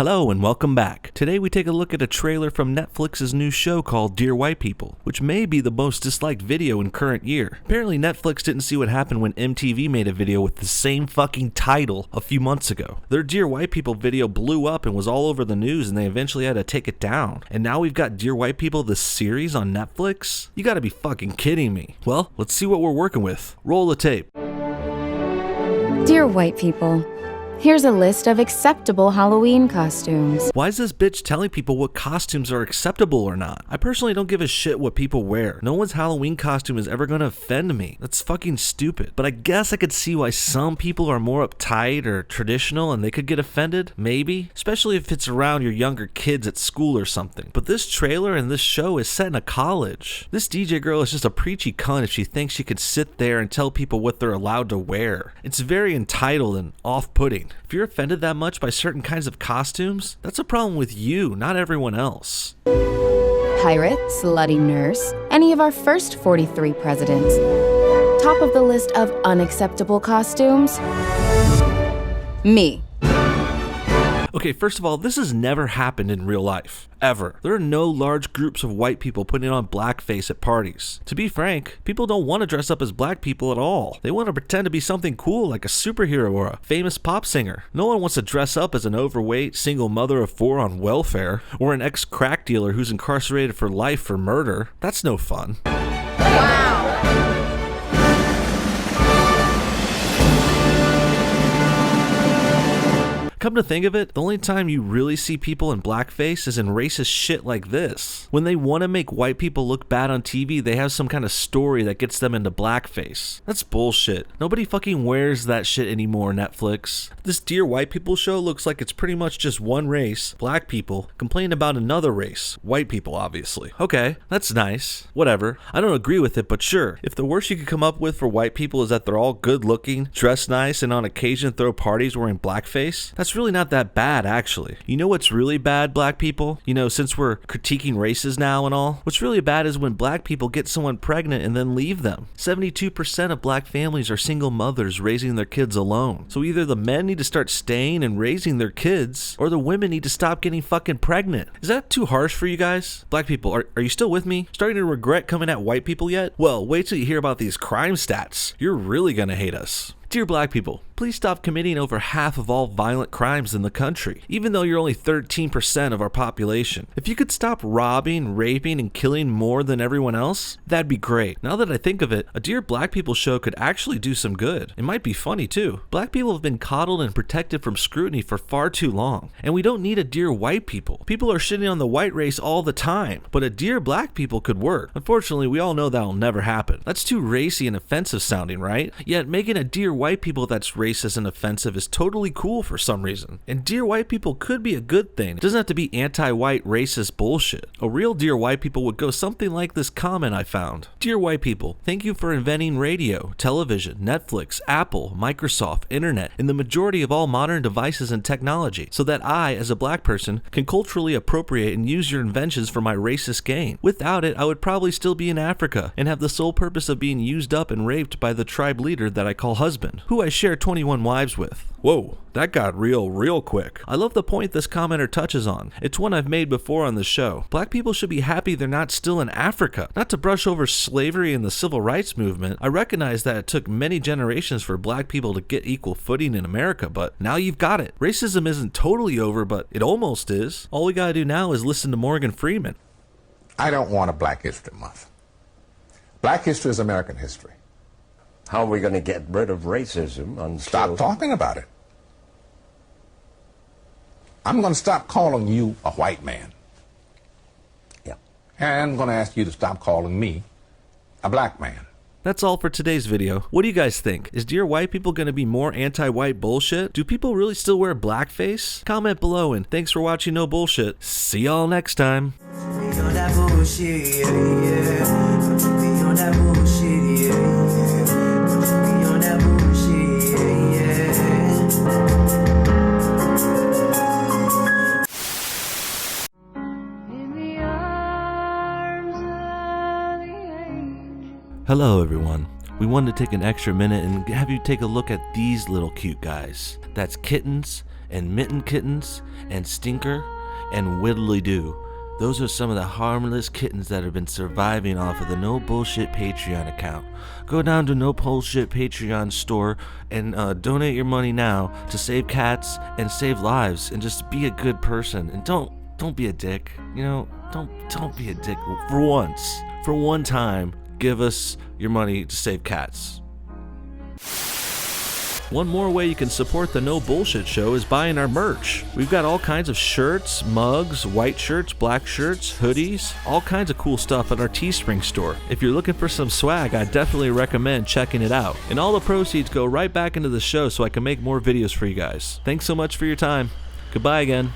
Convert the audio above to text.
Hello and welcome back. Today we take a look at a trailer from Netflix's new show called Dear White People, which may be the most disliked video in current year. Apparently Netflix didn't see what happened when MTV made a video with the same fucking title a few months ago. Their Dear White People video blew up and was all over the news and they eventually had to take it down. And now we've got Dear White People, the series on Netflix? You gotta be fucking kidding me. Well, let's see what we're working with. Roll the tape. Dear White People, here's a list of acceptable Halloween costumes. Why is this bitch telling people what costumes are acceptable or not? I personally don't give a shit what people wear. No one's Halloween costume is ever gonna offend me. That's fucking stupid. But I guess I could see why some people are more uptight or traditional and they could get offended, maybe. Especially if it's around your younger kids at school or something. But this trailer and this show is set in a college. This DJ girl is just a preachy cunt if she thinks she could sit there and tell people what they're allowed to wear. It's very entitled and off-putting. If you're offended that much by certain kinds of costumes, that's a problem with you, not everyone else. Pirate, slutty nurse, any of our first 43 presidents. Top of the list of unacceptable costumes? Me. Okay, first of all, this has never happened in real life. Ever. There are no large groups of white people putting on blackface at parties. To be frank, people don't want to dress up as black people at all. They want to pretend to be something cool like a superhero or a famous pop singer. No one wants to dress up as an overweight single mother of 4 on welfare or an ex-crack dealer who's incarcerated for life for murder. That's no fun. Wow. Come to think of it, the only time you really see people in blackface is in racist shit like this. When they want to make white people look bad on TV, they have some kind of story that gets them into blackface. That's bullshit. Nobody fucking wears that shit anymore, Netflix. This Dear White People show looks like it's pretty much just one race, black people, complaining about another race, white people obviously. Okay, that's nice. Whatever. I don't agree with it, but sure. If the worst you could come up with for white people is that they're all good looking, dress nice, and on occasion throw parties wearing blackface, that's really not that bad, actually. You know what's really bad, black people? You know, since we're critiquing races now and all, what's really bad is when black people get someone pregnant and then leave them. 72% of black families are single mothers raising their kids alone. So either the men need to start staying and raising their kids, or the women need to stop getting fucking pregnant. Is that too harsh for you guys? Black people, are you still with me? Starting to regret coming at white people yet? Well, wait till you hear about these crime stats. You're really gonna hate us. Dear black people, please stop committing over half of all violent crimes in the country, even though you're only 13% of our population. If you could stop robbing, raping, and killing more than everyone else, that'd be great. Now that I think of it, a Dear Black People show could actually do some good. It might be funny too. Black people have been coddled and protected from scrutiny for far too long, and we don't need a Dear White People. People are shitting on the white race all the time, but a Dear Black People could work. Unfortunately, we all know that'll never happen. That's too racy and offensive sounding, right? Yet making a Dear White People that's racist and offensive is totally cool for some reason. And Dear White People could be a good thing. It doesn't have to be anti-white racist bullshit. A real Dear White People would go something like this comment I found. Dear White People, thank you for inventing radio, television, Netflix, Apple, Microsoft, internet, and the majority of all modern devices and technology, so that I, as a black person, can culturally appropriate and use your inventions for my racist gain. Without it, I would probably still be in Africa and have the sole purpose of being used up and raped by the tribe leader that I call husband, who I share 21 wives with. Whoa, that got real quick. I love the point this commenter touches on. It's one I've made before on the show. Black people should be happy they're not still in Africa. Not to brush over slavery and the civil rights movement, I recognize that it took many generations for black people to get equal footing in America, but now you've got it. Racism isn't totally over, but it almost is. All we gotta do now is listen to Morgan Freeman. I don't want a Black History Month. Black history is American history. How are we going to get rid of racism until... Stop talking about it. I'm going to stop calling you a white man. Yeah. And I'm going to ask you to stop calling me a black man. That's all for today's video. What do you guys think? Is Dear White People going to be more anti-white bullshit? Do people really still wear blackface? Comment below and thanks for watching No Bullshit. See y'all next time. Hello everyone. We wanted to take an extra minute and have you take a look at these little cute guys. That's kittens and Mitten Kittens, and Stinker, and Whittly Doo. Those are some of the harmless kittens that have been surviving off of the No Bullshit Patreon account. Go down to No Bullshit Patreon store and donate your money now to save cats and save lives, and just be a good person. And don't be a dick. You know, don't be a dick for once. For one time, give us your money to save cats. One more way you can support the No Bullshit Show is buying our merch. We've got all kinds of shirts, mugs, white shirts, black shirts, hoodies, all kinds of cool stuff at our Teespring store. If you're looking for some swag, I definitely recommend checking it out. And all the proceeds go right back into the show so I can make more videos for you guys. Thanks so much for your time. Goodbye again.